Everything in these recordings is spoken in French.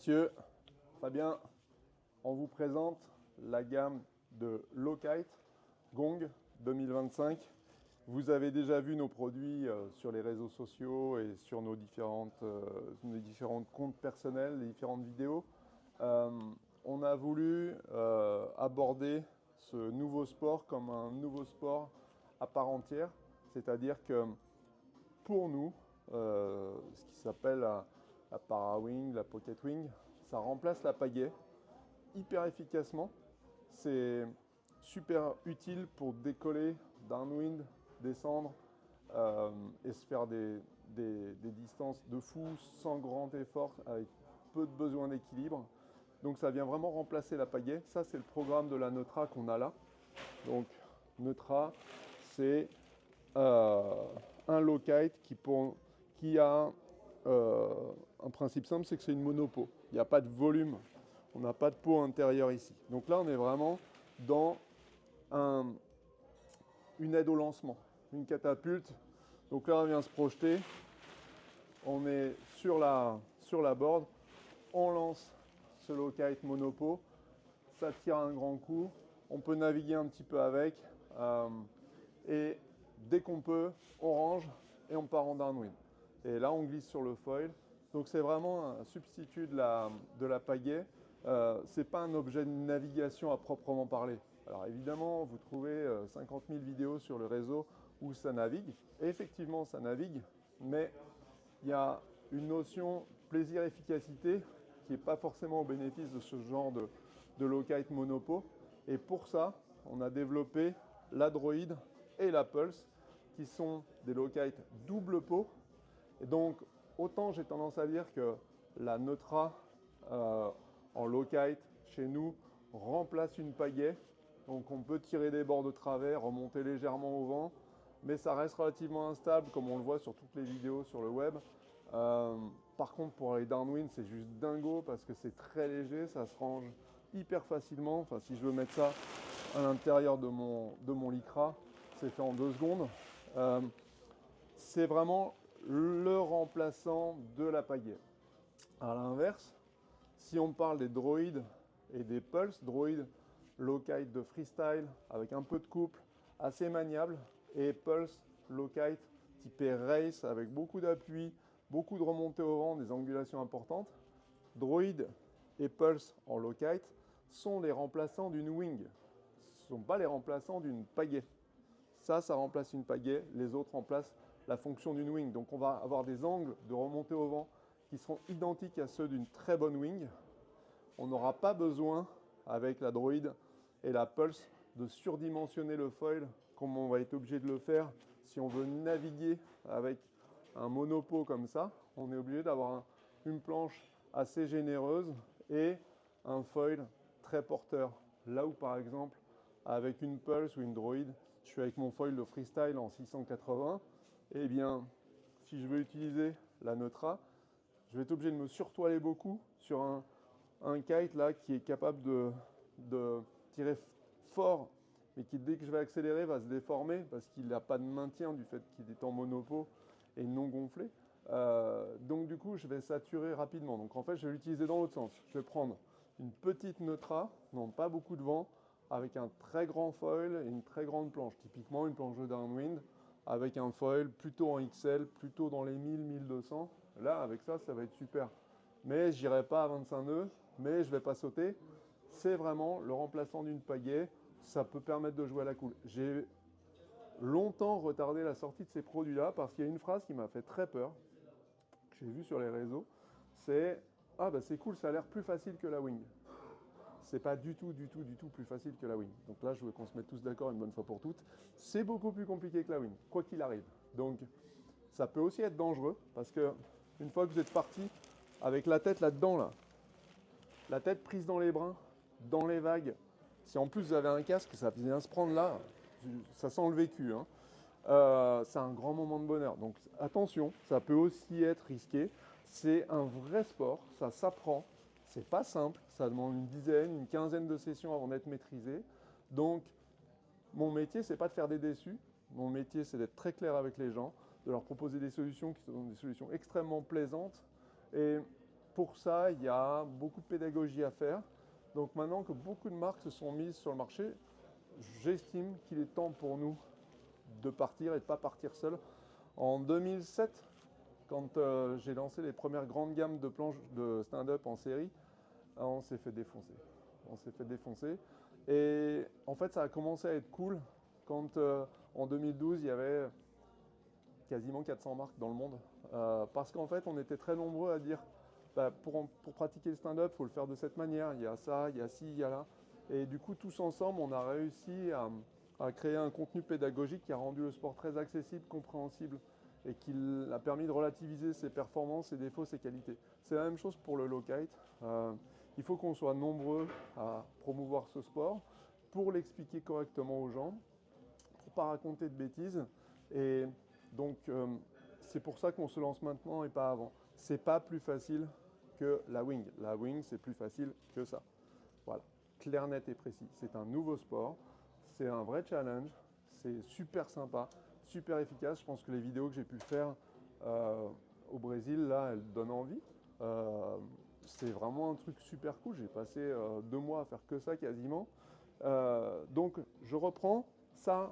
messieurs, Fabien, on vous présente la gamme de Low-Kite Gong 2025. Vous avez déjà vu nos produits sur les réseaux sociaux et sur nos différents comptes personnels, les différentes vidéos. On a voulu aborder ce nouveau sport comme un nouveau sport à part entière, c'est-à-dire que pour nous, ce qui s'appelle la para-wing, la pocket wing, ça remplace la pagaie hyper efficacement. C'est super utile pour décoller downwind, descendre et se faire des distances de fou sans grand effort, avec peu de besoin d'équilibre. Donc ça vient vraiment remplacer la pagaie. Ça, c'est le programme de la Neutra qu'on a là. Donc Neutra, c'est un low-kite qui a un principe simple, c'est que c'est une monopeau. Il n'y a pas de volume, on n'a pas de peau intérieure ici. Donc là, on est vraiment dans une aide au lancement, une catapulte. Donc là, on vient se projeter, on est sur la board, on lance ce low-kite monopeau, ça tire un grand coup, on peut naviguer un petit peu avec, et dès qu'on peut, on range et on part en downwind. Et là, on glisse sur le foil. Donc c'est vraiment un substitut de la pagaie. Ce n'est pas un objet de navigation à proprement parler. Alors évidemment, vous trouvez 50 000 vidéos sur le réseau où ça navigue. Et effectivement, ça navigue, mais il y a une notion plaisir-efficacité qui n'est pas forcément au bénéfice de ce genre de low-kite monopo. Et pour ça, on a développé la Droid et la Pulse, qui sont des low-kite double peau. Et donc, autant j'ai tendance à dire que la Neutra en low-kite, chez nous, remplace une pagaie. Donc on peut tirer des bords de travers, remonter légèrement au vent, mais ça reste relativement instable, comme on le voit sur toutes les vidéos sur le web. Par contre, pour aller downwind, c'est juste dingo, parce que c'est très léger, ça se range hyper facilement. Enfin, si je veux mettre ça à l'intérieur de mon lycra, c'est fait en 2 secondes. C'est vraiment le remplaçant de la pagaie. À l'inverse, si on parle des droïdes et des pulses, droïdes low-kite de freestyle avec un peu de couple, assez maniable, et pulse low-kite typé race avec beaucoup d'appui, beaucoup de remontées au vent, des angulations importantes. Droid et pulse en low-kite sont les remplaçants d'une wing. Ce ne sont pas les remplaçants d'une pagaie. Ça remplace une pagaie, les autres remplacent la fonction d'une wing. Donc on va avoir des angles de remontée au vent qui seront identiques à ceux d'une très bonne wing. On n'aura pas besoin, avec la Droid et la Pulse, de surdimensionner le foil comme on va être obligé de le faire si on veut naviguer avec un monopo comme ça. On est obligé d'avoir une planche assez généreuse et un foil très porteur. Là où par exemple, avec une Pulse ou une Droid, je suis avec mon foil de freestyle en 680, eh bien, si je veux utiliser la Neutra, je vais être obligé de me surtoiler beaucoup sur un kite là qui est capable de tirer fort, mais qui dès que je vais accélérer va se déformer parce qu'il n'a pas de maintien du fait qu'il est en monopo et non gonflé. Donc du coup, je vais saturer rapidement. Donc en fait, je vais l'utiliser dans l'autre sens. Je vais prendre une petite Neutra, non pas beaucoup de vent, avec un très grand foil et une très grande planche. Typiquement une planche de downwind avec un foil plutôt en XL, plutôt dans les 1000-1200. Là, avec ça, ça va être super. Mais je n'irai pas à 25 nœuds, mais je ne vais pas sauter. C'est vraiment le remplaçant d'une pagaie. Ça peut permettre de jouer à la cool. J'ai longtemps retardé la sortie de ces produits-là parce qu'il y a une phrase qui m'a fait très peur, que j'ai vue sur les réseaux. C'est « Ah bah c'est cool, ça a l'air plus facile que la wing ». C'est pas du tout plus facile que la wing. Donc là, je veux qu'on se mette tous d'accord une bonne fois pour toutes. C'est beaucoup plus compliqué que la wing, quoi qu'il arrive. Donc, ça peut aussi être dangereux parce que une fois que vous êtes parti avec la tête là-dedans, là, la tête prise dans les brins, dans les vagues, si en plus vous avez un casque, ça vient se prendre là, ça sent le vécu. Hein. C'est un grand moment de bonheur. Donc attention, ça peut aussi être risqué. C'est un vrai sport, ça s'apprend. C'est pas simple, ça demande une dizaine, une quinzaine de sessions avant d'être maîtrisé. Donc, mon métier, c'est pas de faire des déçus. Mon métier, c'est d'être très clair avec les gens, de leur proposer des solutions qui sont des solutions extrêmement plaisantes. Et pour ça, il y a beaucoup de pédagogie à faire. Donc maintenant que beaucoup de marques se sont mises sur le marché, j'estime qu'il est temps pour nous de partir et de ne pas partir seul. En 2007, quand j'ai lancé les premières grandes gammes de planches de stand-up en série, on s'est fait défoncer. On s'est fait défoncer. Et en fait, ça a commencé à être cool quand en 2012, il y avait quasiment 400 marques dans le monde. Parce qu'en fait, on était très nombreux à dire bah, pour pratiquer le stand-up, il faut le faire de cette manière. Il y a ça, il y a ci, il y a là. Et du coup, tous ensemble, on a réussi à créer un contenu pédagogique qui a rendu le sport très accessible, compréhensible et qui a permis de relativiser ses performances, ses défauts, ses qualités. C'est la même chose pour le low kite. Il faut qu'on soit nombreux à promouvoir ce sport pour l'expliquer correctement aux gens, pour ne pas raconter de bêtises. Et donc, c'est pour ça qu'on se lance maintenant et pas avant. C'est pas plus facile que la wing. La wing, c'est plus facile que ça. Voilà, clair, net et précis. C'est un nouveau sport, c'est un vrai challenge, c'est super sympa, super efficace. Je pense que les vidéos que j'ai pu faire au Brésil, là, elles donnent envie. C'est vraiment un truc super cool. J'ai passé 2 mois à faire que ça quasiment. Donc, je reprends ça.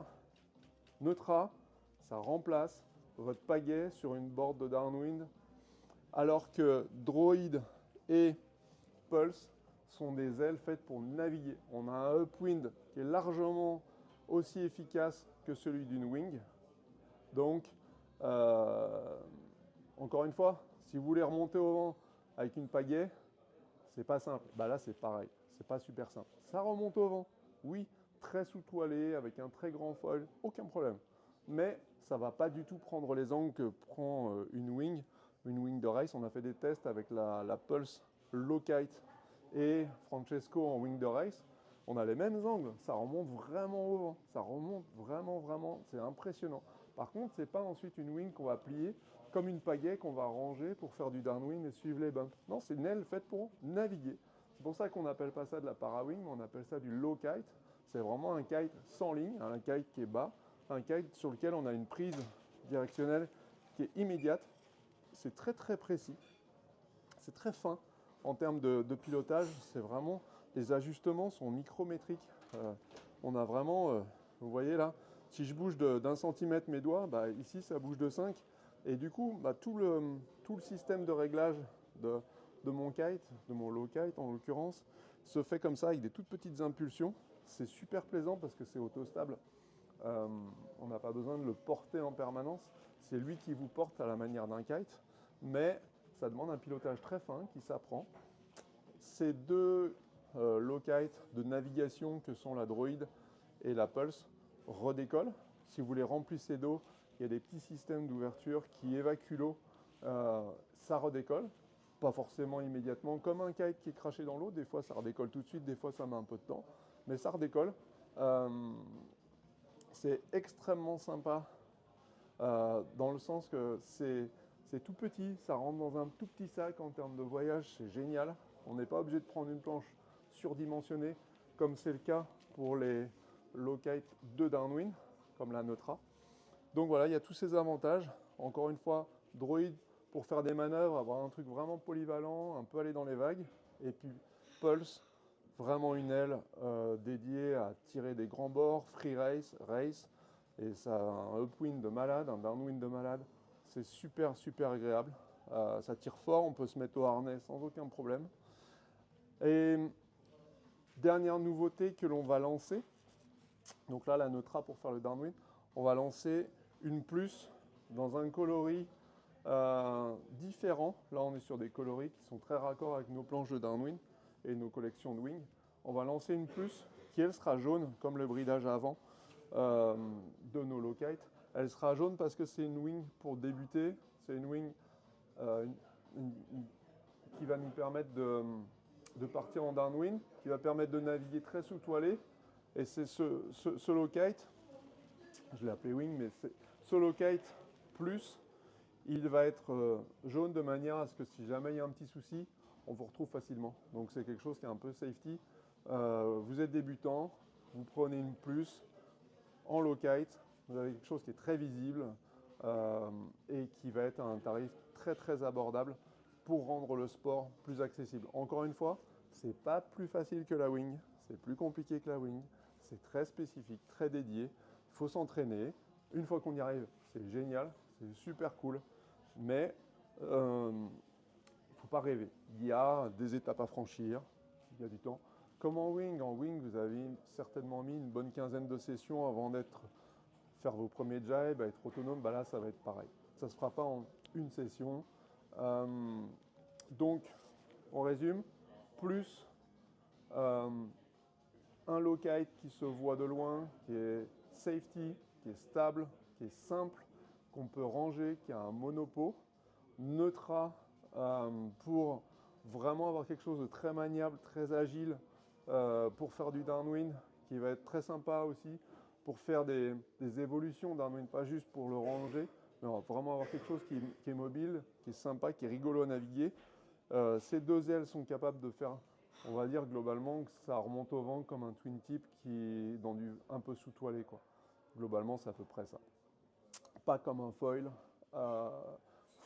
Neutra, ça remplace votre pagaie sur une board de downwind, alors que Droid et Pulse sont des ailes faites pour naviguer. On a un upwind qui est largement aussi efficace que celui d'une wing. Donc, encore une fois, si vous voulez remonter au vent avec une pagaie, c'est pas simple. Bah là, c'est pareil. C'est pas super simple. Ça remonte au vent, oui, très sous-toilé, avec un très grand foil, aucun problème. Mais ça ne va pas du tout prendre les angles que prend une wing de race. On a fait des tests avec la Pulse Low Kite et Francesco en wing de race. On a les mêmes angles, ça remonte vraiment au vent. Ça remonte vraiment, vraiment, c'est impressionnant. Par contre, ce n'est pas ensuite une wing qu'on va plier comme une pagaie qu'on va ranger pour faire du downwind et suivre les bumps. Non, c'est une aile faite pour naviguer. C'est pour ça qu'on n'appelle pas ça de la para-wing, mais on appelle ça du low kite. C'est vraiment un kite sans ligne, un kite qui est bas, un kite sur lequel on a une prise directionnelle qui est immédiate. C'est très très précis, c'est très fin en termes de pilotage. C'est vraiment, les ajustements sont micrométriques. On a vraiment, vous voyez là, si je bouge d'un centimètre mes doigts, bah, ici ça bouge de 5. Et du coup, bah, tout le système de réglage de mon kite, de mon low kite en l'occurrence, se fait comme ça avec des toutes petites impulsions. C'est super plaisant parce que c'est autostable. On n'a pas besoin de le porter en permanence. C'est lui qui vous porte à la manière d'un kite. Mais ça demande un pilotage très fin qui s'apprend. Ces deux low kite de navigation que sont la Droid et la Pulse redécollent. Si vous les remplissez d'eau, il y a des petits systèmes d'ouverture qui évacuent l'eau. Ça redécolle. Pas forcément immédiatement, comme un kite qui est craché dans l'eau. Des fois, ça redécolle tout de suite, des fois, ça met un peu de temps. Mais ça redécolle. C'est extrêmement sympa dans le sens que c'est tout petit, ça rentre dans un tout petit sac en termes de voyage, c'est génial. On n'est pas obligé de prendre une planche surdimensionnée comme c'est le cas pour les low kite de downwind, comme la Neutra. Donc voilà, il y a tous ces avantages. Encore une fois, Droid pour faire des manœuvres, avoir un truc vraiment polyvalent, un peu aller dans les vagues. Et puis Pulse, vraiment une aile dédiée à tirer des grands bords, free race, race. Et ça a un upwind de malade, un downwind de malade. C'est super, super agréable. Ça tire fort, on peut se mettre au harnais sans aucun problème. Et dernière nouveauté que l'on va lancer, donc là la Neutra pour faire le downwind, on va lancer une plus dans un coloris différent. Là on est sur des coloris qui sont très raccords avec nos planches de downwind et nos collections de wing. On va lancer une plus qui elle sera jaune comme le bridage avant de nos low kite. Elle sera jaune parce que c'est une wing pour débuter. C'est une wing qui va nous permettre de partir en downwind, qui va permettre de naviguer très sous-toilé. Et c'est ce low kite, je l'ai appelé wing, mais c'est ce low kite plus, il va être jaune de manière à ce que si jamais il y a un petit souci, on vous retrouve facilement. Donc c'est quelque chose qui est un peu safety. Vous êtes débutant, vous prenez une plus en low kite, vous avez quelque chose qui est très visible et qui va être à un tarif très très abordable pour rendre le sport plus accessible. Encore une fois, c'est pas plus facile que la wing, c'est plus compliqué que la wing, c'est très spécifique, très dédié. Il faut s'entraîner. Une fois qu'on y arrive, c'est génial, c'est super cool, mais il ne faut pas rêver. Il y a des étapes à franchir, il y a du temps. Comme en wing, vous avez certainement mis une bonne quinzaine de sessions avant faire vos premiers jibes, être autonome. Bah là, ça va être pareil. Ça ne se fera pas en une session. Donc, on résume, plus un low kite qui se voit de loin, qui est safety, qui est stable, qui est simple, qu'on peut ranger, qui a un monopôt, neutra pour vraiment avoir quelque chose de très maniable, très agile, pour faire du downwind, qui va être très sympa aussi, pour faire des évolutions downwind, pas juste pour le ranger, mais on va vraiment avoir quelque chose qui est mobile, qui est sympa, qui est rigolo à naviguer. Ces deux ailes sont capables de faire, on va dire globalement, que ça remonte au vent comme un twin tip qui est dans du un peu sous-toilé, quoi. Globalement, c'est à peu près ça. Pas comme un foil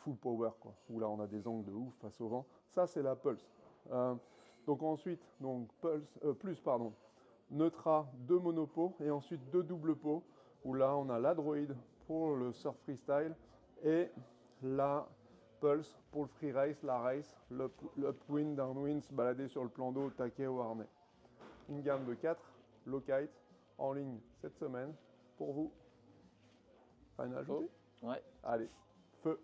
full power, quoi, où là on a des angles de ouf face au vent. Ça, c'est la Pulse. Donc ensuite, Neutra, deux monopots et ensuite deux doubles pots, où là on a la Droid pour le surf freestyle et la Pulse pour le free race, la race, l'upwind, downwind, se balader sur le plan d'eau, taquet ou harnais. Une gamme de 4 low kite en ligne cette semaine pour vous. Rien à ajouter? Ouais. Allez, feu!